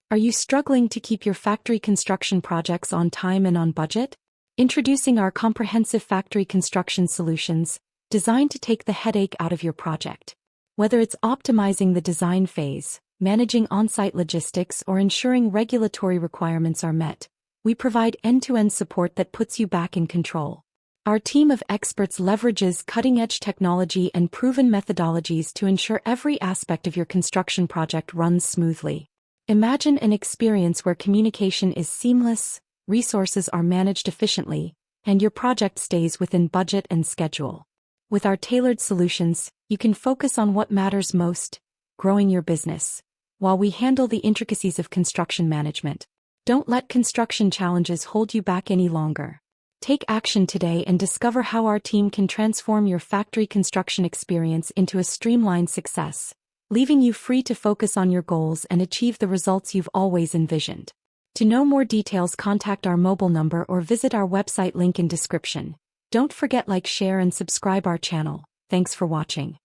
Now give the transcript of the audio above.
Are you struggling to keep your factory construction projects on time and on budget? Introducing our comprehensive factory construction solutions, designed to take the headache out of your project. Whether it's optimizing the design phase, managing on-site logistics, or ensuring regulatory requirements are met, we provide end-to-end support that puts you back in control. Our team of experts leverages cutting-edge technology and proven methodologies to ensure every aspect of your construction project runs smoothly. Imagine an experience where communication is seamless, resources are managed efficiently, and your project stays within budget and schedule. With our tailored solutions, you can focus on what matters most, growing your business, while we handle the intricacies of construction management. Don't let construction challenges hold you back any longer. Take action today and discover how our team can transform your factory construction experience into a streamlined success, leaving you free to focus on your goals and achieve the results you've always envisioned. To know more details, contact our mobile number or visit our website link in description. Don't forget like, share and subscribe our channel. Thanks for watching.